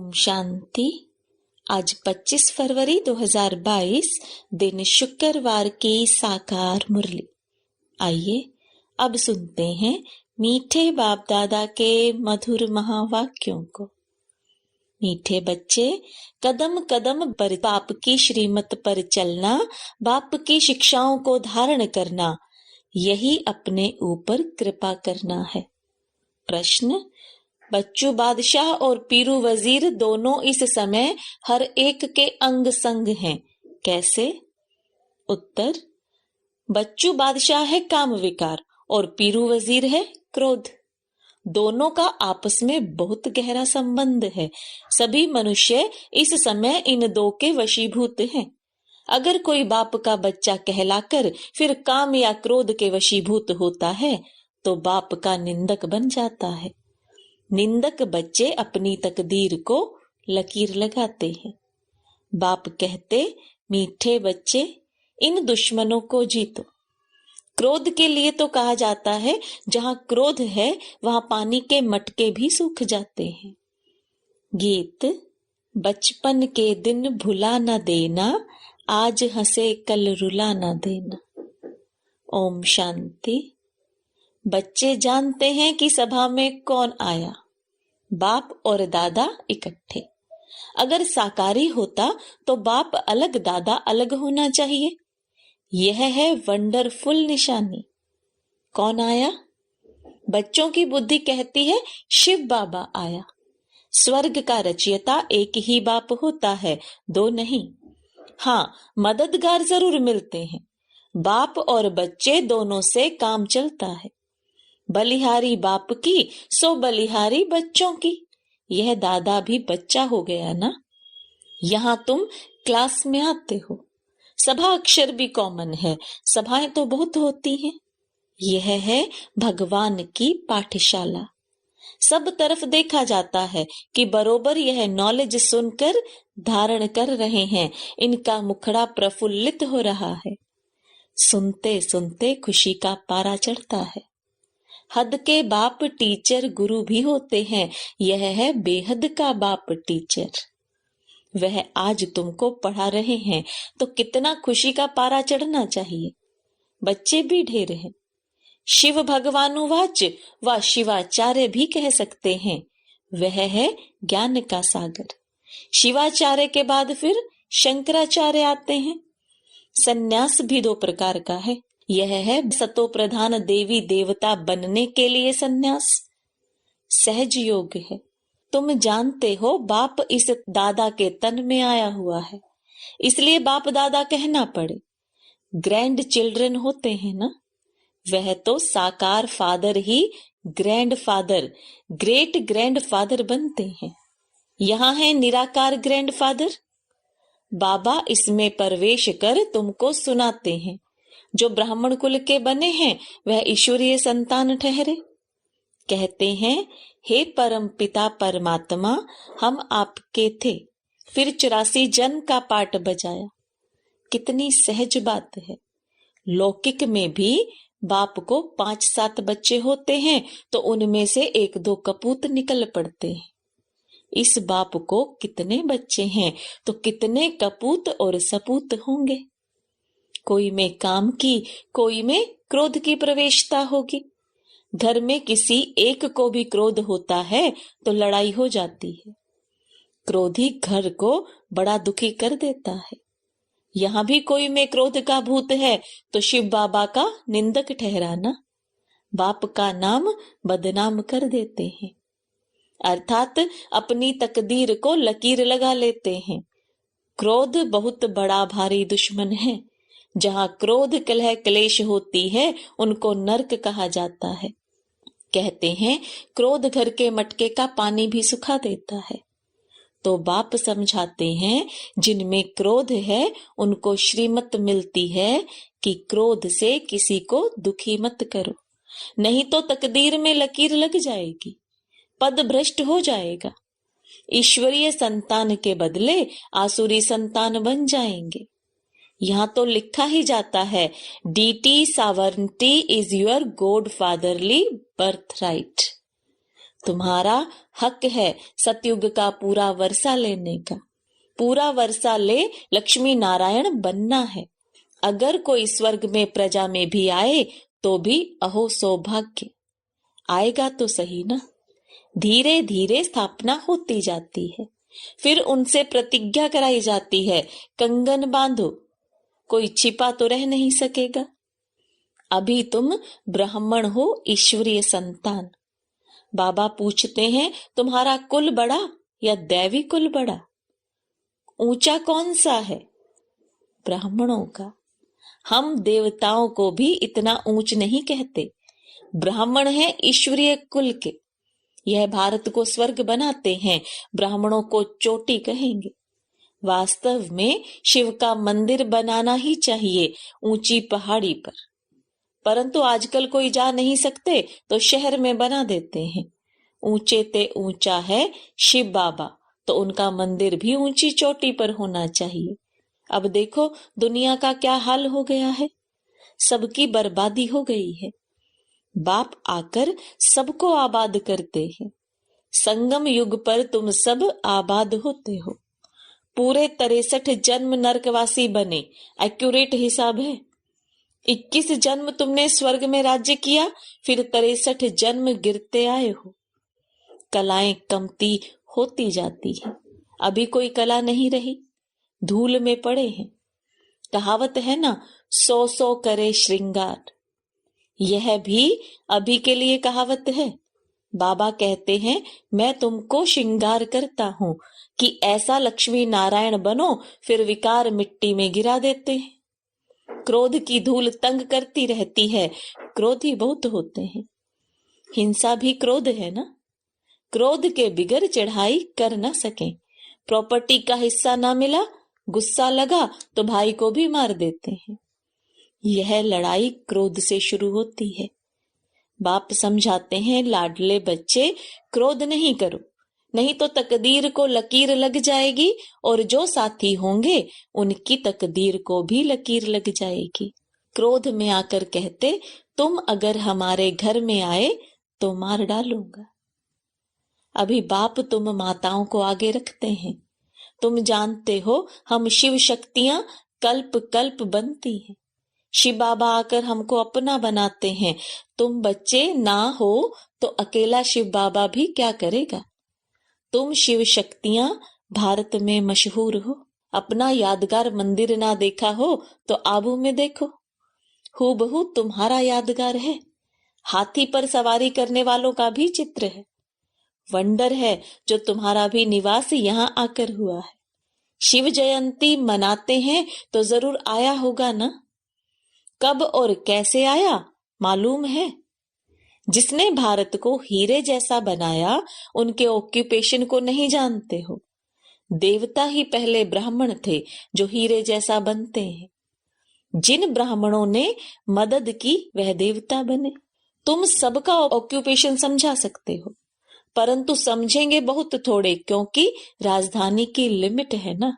ओम शांति। आज 25 फरवरी 2022 दिन शुक्रवार की साकार मुरली। आइए अब सुनते हैं मीठे बाप दादा के मधुर महावाक्यों को। मीठे बच्चे, कदम कदम पर बाप की श्रीमत पर चलना, बाप की शिक्षाओं को धारण करना, यही अपने ऊपर कृपा करना है। प्रश्न: बच्चू बादशाह और पीरू वजीर दोनों इस समय हर एक के अंग संग हैं, कैसे? उत्तर: बच्चू बादशाह है काम विकार और पीरू वजीर है क्रोध। दोनों का आपस में बहुत गहरा संबंध है। सभी मनुष्य इस समय इन दो के वशीभूत हैं। अगर कोई बाप का बच्चा कहलाकर फिर काम या क्रोध के वशीभूत होता है तो बाप का निंदक बन जाता है। निंदक बच्चे अपनी तकदीर को लकीर लगाते हैं। बाप कहते, मीठे बच्चे, इन दुश्मनों को जीतो। क्रोध के लिए तो कहा जाता है, जहां क्रोध है वहां पानी के मटके भी सूख जाते हैं। गीत: बचपन के दिन भुला न देना, आज हंसे कल रुला न देना। ओम शांति। बच्चे जानते हैं कि सभा में कौन आया। बाप और दादा इकट्ठे। अगर साकारी होता तो बाप अलग दादा अलग होना चाहिए। यह है वंडरफुल निशानी। कौन आया? बच्चों की बुद्धि कहती है शिव बाबा आया। स्वर्ग का रचयिता एक ही बाप होता है, दो नहीं। हाँ, मददगार जरूर मिलते हैं। बाप और बच्चे दोनों से काम चलता है। बलिहारी बाप की सो बलिहारी बच्चों की। यह दादा भी बच्चा हो गया ना। यहाँ तुम क्लास में आते हो। सभा अक्षर भी कॉमन है, सभाएं तो बहुत होती हैं। यह है भगवान की पाठशाला। सब तरफ देखा जाता है कि बरोबर यह नॉलेज सुनकर धारण कर रहे हैं। इनका मुखड़ा प्रफुल्लित हो रहा है। सुनते सुनते खुशी का पारा चढ़ता है। हद के बाप टीचर गुरु भी होते हैं। यह है बेहद का बाप टीचर। वह आज तुमको पढ़ा रहे हैं तो कितना खुशी का पारा चढ़ना चाहिए। बच्चे भी ढेर हैं। शिव भगवानुवाच व शिवाचार्य भी कह सकते हैं। वह है ज्ञान का सागर। शिवाचार्य के बाद फिर शंकराचार्य आते हैं। सन्यास भी दो प्रकार का है। यह है सतो प्रधान देवी देवता बनने के लिए सन्यास। सहज योग है। तुम जानते हो बाप इस दादा के तन में आया हुआ है, इसलिए बाप दादा कहना पड़े। ग्रैंड चिल्ड्रन होते हैं ना, वह तो साकार फादर ही grand father, great grand father बनते हैं। यहाँ है निराकार ग्रैंड फादर। बाबा इसमें प्रवेश कर तुमको सुनाते हैं। जो ब्राह्मण कुल के बने हैं वह ईश्वरीय संतान ठहरे। कहते हैं, हे परम पिता परमात्मा, हम आपके थे, फिर 84 जन्म का पाठ बजाया। कितनी सहज बात है। लौकिक में भी बाप को 5-7 बच्चे होते हैं तो उनमें से 1-2 कपूत निकल पड़ते हैं। इस बाप को कितने बच्चे हैं तो कितने कपूत और सपूत होंगे। कोई में काम की, कोई में क्रोध की प्रवेशता होगी। घर में किसी एक को भी क्रोध होता है तो लड़ाई हो जाती है। क्रोधी घर को बड़ा दुखी कर देता है। यहाँ भी कोई में क्रोध का भूत है तो शिव बाबा का निंदक ठहराना, बाप का नाम बदनाम कर देते हैं। अर्थात अपनी तकदीर को लकीर लगा लेते हैं। क्रोध बहुत बड़ा भारी दुश्मन है। जहाँ क्रोध कलह क्लेश होती है उनको नरक कहा जाता है। कहते हैं, क्रोध घर के मटके का पानी भी सुखा देता है। तो बाप समझाते हैं, जिनमें क्रोध है उनको श्रीमत मिलती है कि क्रोध से किसी को दुखी मत करो, नहीं तो तकदीर में लकीर लग जाएगी, पद भ्रष्ट हो जाएगा। ईश्वरीय संतान के बदले आसुरी संतान बन जाएंगे। यहाँ तो लिखा ही जाता है, डीटी सावर्निटी इज योर गॉड फादरली बर्थ राइट। तुम्हारा हक है सतयुग का पूरा वर्षा लेने का। पूरा वर्षा ले लक्ष्मी नारायण बनना है। अगर कोई स्वर्ग में प्रजा में भी आए तो भी अहो सौभाग्य। आएगा तो सही ना। धीरे धीरे स्थापना होती जाती है। फिर उनसे प्रतिज्ञा कराई जाती है, कंगन बांधो, कोई छिपा तो रह नहीं सकेगा। अभी तुम ब्राह्मण हो, ईश्वरीय संतान। बाबा पूछते हैं, तुम्हारा कुल बड़ा या दैवी कुल बड़ा? ऊंचा कौन सा है? ब्राह्मणों का। हम देवताओं को भी इतना ऊंच नहीं कहते। ब्राह्मण है ईश्वरीय कुल के। यह भारत को स्वर्ग बनाते हैं, ब्राह्मणों को चोटी कहेंगे। वास्तव में शिव का मंदिर बनाना ही चाहिए ऊंची पहाड़ी पर, परंतु आजकल कोई जा नहीं सकते तो शहर में बना देते हैं। ऊंचे ते ऊंचा है शिव बाबा, तो उनका मंदिर भी ऊंची चोटी पर होना चाहिए। अब देखो दुनिया का क्या हाल हो गया है, सबकी बर्बादी हो गई है। बाप आकर सबको आबाद करते हैं। संगम युग पर तुम सब आबाद होते हो। पूरे 63 जन्म नरकवासी बने, एक्यूरेट हिसाब है। 21 जन्म तुमने स्वर्ग में राज्य किया, फिर 63 जन्म गिरते आए हो। कलाएं कमती होती जाती है। अभी कोई कला नहीं रही, धूल में पड़े हैं। कहावत है ना, 100 करे श्रृंगार। यह भी अभी के लिए कहावत है। बाबा कहते हैं, मैं तुमको श्रृंगार करता हूं कि ऐसा लक्ष्मी नारायण बनो। फिर विकार मिट्टी में गिरा देते हैं। क्रोध की धूल तंग करती रहती है, क्रोधी बहुत होते हैं। हिंसा भी क्रोध है ना। क्रोध के बिगर चढ़ाई कर न सके। प्रॉपर्टी का हिस्सा ना मिला, गुस्सा लगा तो भाई को भी मार देते हैं। यह लड़ाई क्रोध से शुरू होती है। बाप समझाते हैं, लाडले बच्चे क्रोध नहीं करो, नहीं तो तकदीर को लकीर लग जाएगी, और जो साथी होंगे उनकी तकदीर को भी लकीर लग जाएगी। क्रोध में आकर कहते, तुम अगर हमारे घर में आए तो मार डालूंगा। अभी बाप तुम माताओं को आगे रखते हैं। तुम जानते हो हम शिव शक्तियां कल्प कल्प बनती हैं। शिव बाबा आकर हमको अपना बनाते हैं। तुम बच्चे ना हो तो अकेला शिव बाबा भी क्या करेगा। तुम शिव शक्तियां भारत में मशहूर हो। अपना यादगार मंदिर ना देखा हो तो आबू में देखो, हूबहू तुम्हारा यादगार है। हाथी पर सवारी करने वालों का भी चित्र है। वंडर है जो तुम्हारा भी निवास यहाँ आकर हुआ है। शिव जयंती मनाते हैं तो जरूर आया होगा ना। कब और कैसे आया मालूम है। जिसने भारत को हीरे जैसा बनाया, उनके ऑक्यूपेशन को नहीं जानते हो। देवता ही पहले ब्राह्मण थे जो हीरे जैसा बनते हैं। जिन ब्राह्मणों ने मदद की वह देवता बने। तुम सबका ऑक्यूपेशन समझा सकते हो, परंतु समझेंगे बहुत थोड़े, क्योंकि राजधानी की लिमिट है ना।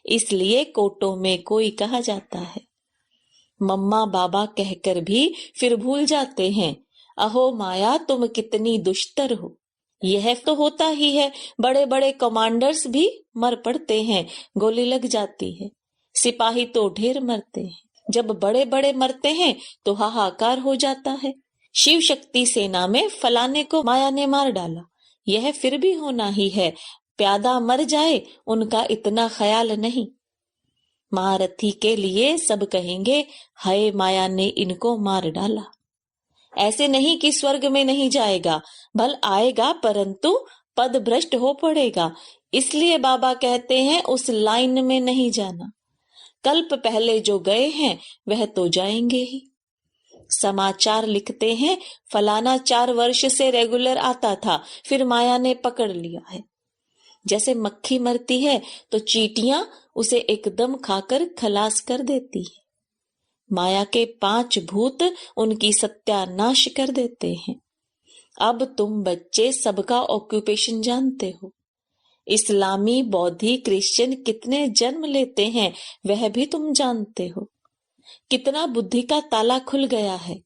इसलिए कोटों में कोई कहा जाता है। मम्मा बाबा कहकर भी फिर भूल जाते हैं। अहो माया तुम कितनी दुष्टर हो। यह तो होता ही है। बड़े बड़े कमांडर्स भी मर पड़ते हैं, गोली लग जाती है। सिपाही तो ढेर मरते हैं। जब बड़े बड़े मरते हैं तो हाहाकार हो जाता है। शिव शक्ति सेना में फलाने को माया ने मार डाला, यह फिर भी होना ही है। प्यादा मर जाए उनका इतना ख्याल नहीं। महारथी के लिए सब कहेंगे, हाय माया ने इनको मार डाला। ऐसे नहीं कि स्वर्ग में नहीं जाएगा, भल आएगा, परंतु पद भ्रष्ट हो पड़ेगा। इसलिए बाबा कहते हैं उस लाइन में नहीं जाना। कल्प पहले जो गए हैं वह तो जाएंगे ही। समाचार लिखते हैं, फलाना 4 वर्ष से रेगुलर आता था, फिर माया ने पकड़ लिया है। जैसे मक्खी मरती है तो चींटियां उसे एकदम खाकर खलास कर देती है। माया के 5 भूत उनकी सत्यानाश कर देते हैं। अब तुम बच्चे सबका ऑक्यूपेशन जानते हो। इस्लामी, बौद्धी, क्रिश्चियन कितने जन्म लेते हैं वह भी तुम जानते हो। कितना बुद्धि का ताला खुल गया है।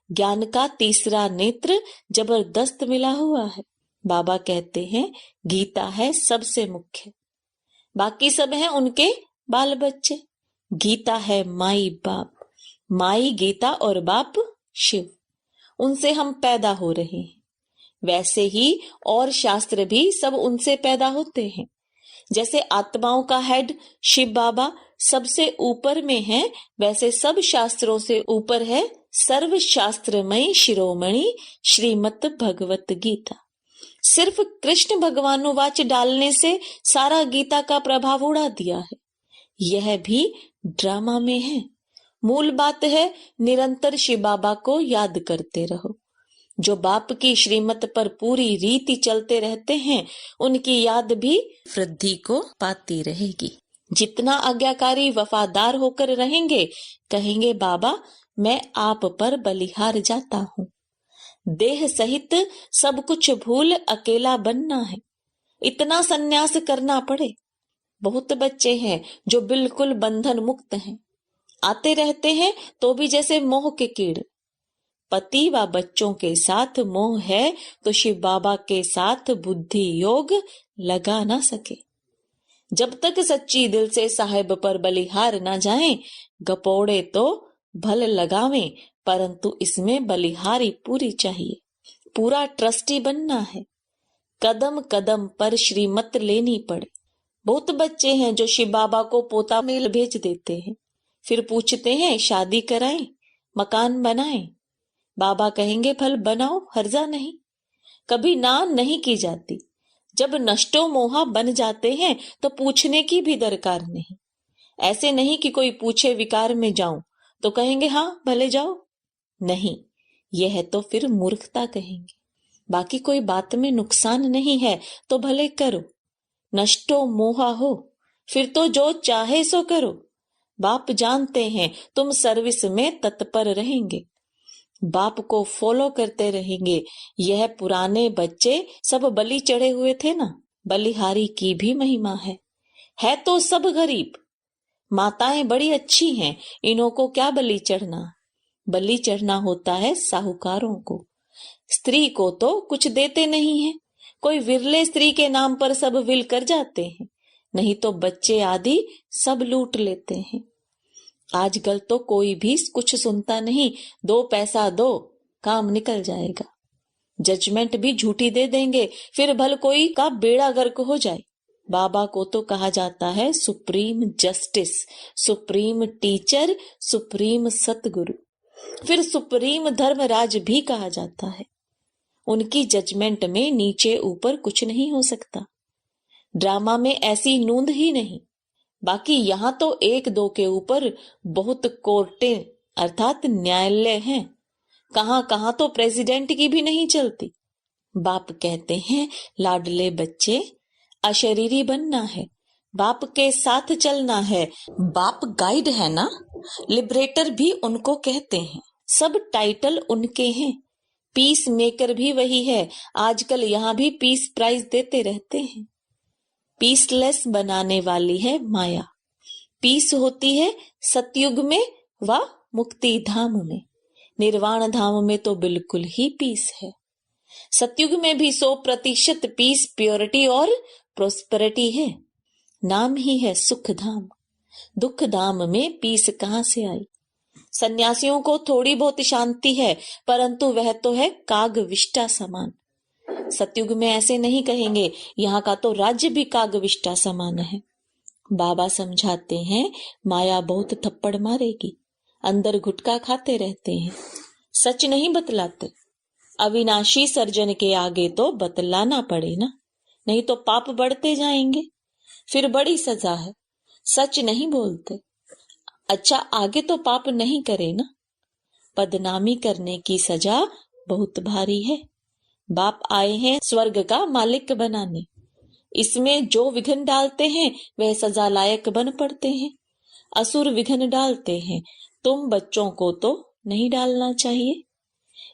ज्ञान का तीसरा नेत्र जबरदस्त मिला हुआ है। बाबा कहते हैं गीता है सबसे मुख्य, बाकी सब हैं उनके बाल बच्चे। गीता है माई बाप, माई गीता और बाप शिव, उनसे हम पैदा हो रहे हैं। वैसे ही और शास्त्र भी सब उनसे पैदा होते हैं। जैसे आत्माओं का हेड शिव बाबा सबसे ऊपर में है, वैसे सब शास्त्रों से ऊपर है सर्व शास्त्रमयी शिरोमणि श्रीमद् भगवत गीता। सिर्फ कृष्ण भगवानुवाच डालने से सारा गीता का प्रभाव उड़ा दिया है। यह भी ड्रामा में है। मूल बात है निरंतर शिव बाबा को याद करते रहो। जो बाप की श्रीमत पर पूरी रीति चलते रहते हैं, उनकी याद भी वृद्धि को पाती रहेगी। जितना आज्ञाकारी वफादार होकर रहेंगे, कहेंगे बाबा मैं आप पर बलिहार जाता हूँ। देह सहित सब कुछ भूल अकेला बनना है, इतना संन्यास करना पड़े। बहुत बच्चे हैं जो बिल्कुल बंधन मुक्त हैं, आते रहते हैं तो भी जैसे मोह के कीड़। पति व बच्चों के साथ मोह है तो शिव बाबा के साथ बुद्धि योग लगा ना सके। जब तक सच्ची दिल से साहेब पर बलिहार ना जाएं, गपोड़े तो भल लगावें, परंतु इसमें बलिहारी पूरी चाहिए। पूरा ट्रस्टी बनना है। कदम कदम पर श्रीमत लेनी पड़े। बहुत बच्चे हैं जो शिव बाबा को पोता मेल भेज देते हैं, फिर पूछते हैं शादी कराएं, मकान बनाएं। बाबा कहेंगे फल बनाओ, हर्जा नहीं। कभी ना नहीं की जाती। जब नष्टो मोहा बन जाते हैं तो पूछने की भी दरकार नहीं। ऐसे नहीं कि कोई पूछे विकार में जाऊं तो कहेंगे हाँ भले जाओ, नहीं, यह तो फिर मूर्खता कहेंगे। बाकी कोई बात में नुकसान नहीं है तो भले करो। नष्टो मोहा हो, फिर तो जो चाहे सो करो। बाप जानते हैं तुम सर्विस में तत्पर रहेंगे, बाप को फॉलो करते रहेंगे। यह पुराने बच्चे सब बलि चढ़े हुए थे ना, बलिहारी की भी महिमा है तो सब गरीब। माताएं बड़ी अच्छी हैं, इन्हों को क्या बलि चढ़ना। बलि चढ़ना होता है साहूकारों को। स्त्री को तो कुछ देते नहीं है, कोई विरले स्त्री के नाम पर सब विल कर जाते हैं, नहीं तो बच्चे आदि सब लूट लेते हैं। आजकल तो कोई भी कुछ सुनता नहीं, 2 पैसा दो काम निकल जाएगा। जजमेंट भी झूठी दे देंगे, फिर भल कोई का बेड़ा गर्क हो जाए। बाबा को तो कहा जाता है supreme justice, supreme teacher, supreme सतगुरु, फिर सुप्रीम धर्मराज भी कहा जाता है। उनकी जजमेंट में नीचे ऊपर कुछ नहीं हो सकता। ड्रामा में ऐसी नूंद ही नहीं। बाकी यहाँ तो 1-2 के ऊपर बहुत कोर्टें अर्थात न्यायालय हैं। कहां कहां तो प्रेसिडेंट की भी नहीं चलती। बाप कहते हैं लाडले बच्चे, अशरीरी बनना है, बाप के साथ चलना है। बाप गाइड है ना, लिबरेटर भी उनको कहते हैं। सब टाइटल उनके हैं। पीस मेकर भी वही है। आजकल यहाँ भी पीस प्राइज देते रहते हैं। पीसलेस बनाने वाली है माया। पीस होती है सतयुग में व मुक्ति धाम में। निर्वाण धाम में तो बिल्कुल ही पीस है। सतयुग में भी 100% पीस, प्योरिटी और प्रोस्पेरिटी है। नाम ही है सुख धाम। दुख धाम में पीस कहां से आई। सन्यासियों को थोड़ी बहुत शांति है, परंतु वह तो है काग विष्टा समान। सतयुग में ऐसे नहीं कहेंगे, यहाँ का तो राज्य भी काग विष्टा समान है। बाबा समझाते हैं माया बहुत थप्पड़ मारेगी, अंदर गुटखा खाते रहते हैं, सच नहीं बतलाते। अविनाशी सर्जन के आगे तो बतलाना पड़े ना, नहीं तो पाप बढ़ते जाएंगे, फिर बड़ी सजा है। सच नहीं बोलते, अच्छा आगे तो पाप नहीं करे ना। बदनामी करने की सजा बहुत भारी है। बाप आए हैं स्वर्ग का मालिक बनाने। इसमें जो विघ्न डालते हैं वह सजा लायक बन पड़ते हैं। असुर विघ्न डालते हैं, तुम बच्चों को तो नहीं डालना चाहिए।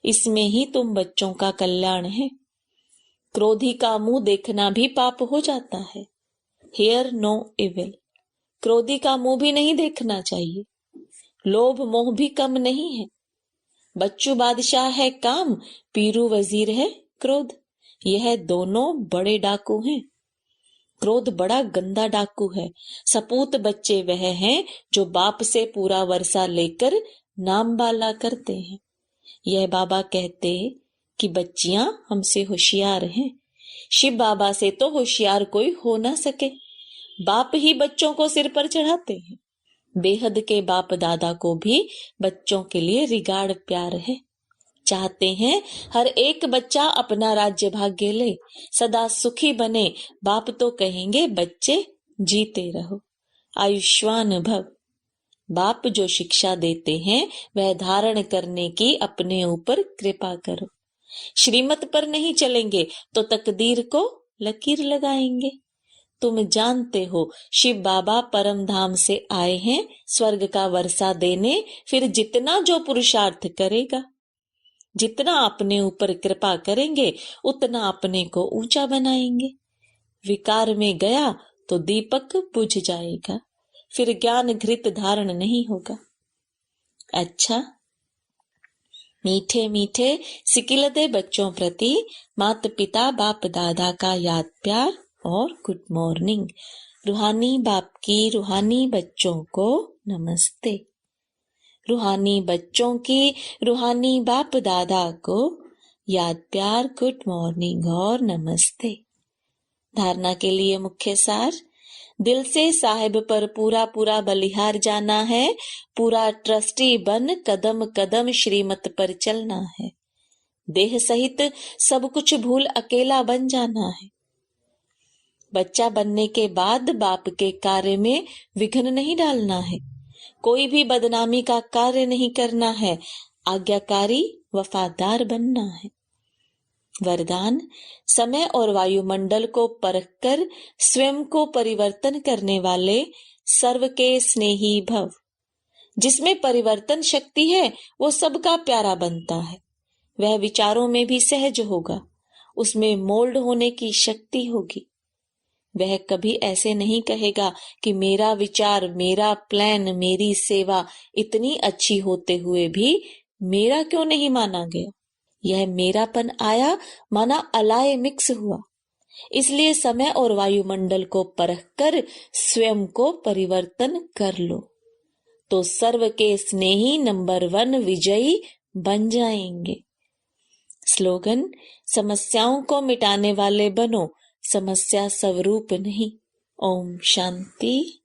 इसमें ही तुम बच्चों का कल्याण है। क्रोधी का मुंह देखना भी पाप हो जाता है। Hear no evil. क्रोधी का मुंह भी नहीं देखना चाहिए। लोभ मोह भी कम नहीं है। बच्चू बादशाह है काम, पीरू वजीर है क्रोध। यह दोनों बड़े डाकू हैं। क्रोध बड़ा गंदा डाकू है। सपूत बच्चे वह हैं जो बाप से पूरा वर्षा लेकर नाम बाला करते हैं। यह बाबा कहते कि बच्चियां हमसे होशियार हैं। शिव बाबा से तो होशियार कोई हो ना सके। बाप ही बच्चों को सिर पर चढ़ाते हैं। बेहद के बाप दादा को भी बच्चों के लिए रिगाड़ प्यार है। चाहते हैं हर एक बच्चा अपना राज्य भाग्य ले, सदा सुखी बने। बाप तो कहेंगे बच्चे जीते रहो, आयुष्मान भव। बाप जो शिक्षा देते हैं वह धारण करने की अपने ऊपर कृपा करो। श्रीमत पर नहीं चलेंगे तो तकदीर को लकीर लगाएंगे। तुम जानते हो शिव बाबा परम धाम से आए हैं स्वर्ग का वर्षा देने। फिर जितना जो पुरुषार्थ करेगा, जितना अपने ऊपर कृपा करेंगे, उतना अपने को ऊंचा बनाएंगे। विकार में गया तो दीपक बुझ जाएगा, फिर ज्ञान घृत धारण नहीं होगा। अच्छा, मीठे मीठे सिकिलदे बच्चों प्रति माता पिता बाप दादा का याद प्यार और गुड मॉर्निंग। रूहानी बाप की रूहानी बच्चों को नमस्ते। रूहानी बच्चों की रूहानी बाप दादा को याद प्यार गुड मॉर्निंग और नमस्ते। धारणा के लिए मुख्य सार, दिल से साहिब पर पूरा पूरा बलिहार जाना है। पूरा ट्रस्टी बन कदम कदम श्रीमत पर चलना है। देह सहित सब कुछ भूल अकेला बन जाना है। बच्चा बनने के बाद बाप के कार्य में विघ्न नहीं डालना है। कोई भी बदनामी का कार्य नहीं करना है। आज्ञाकारी वफादार बनना है। वरदान, समय और वायुमंडल को परखकर स्वयं को परिवर्तन करने वाले सर्व के स्नेही भव। जिसमें परिवर्तन शक्ति है वो सबका प्यारा बनता है। वह विचारों में भी सहज होगा, उसमें मोल्ड होने की शक्ति होगी। वह कभी ऐसे नहीं कहेगा कि मेरा विचार, मेरा प्लान, मेरी सेवा इतनी अच्छी होते हुए भी मेरा क्यों नहीं माना गया। यह मेरापन आया माना अलाय मिक्स हुआ। इसलिए समय और वायुमंडल को परखकर स्वयं को परिवर्तन कर लो तो सर्व के स्नेही नंबर 1 विजयी बन जाएंगे। स्लोगन, समस्याओं को मिटाने वाले बनो, समस्या स्वरूप नहीं। ओम शांति।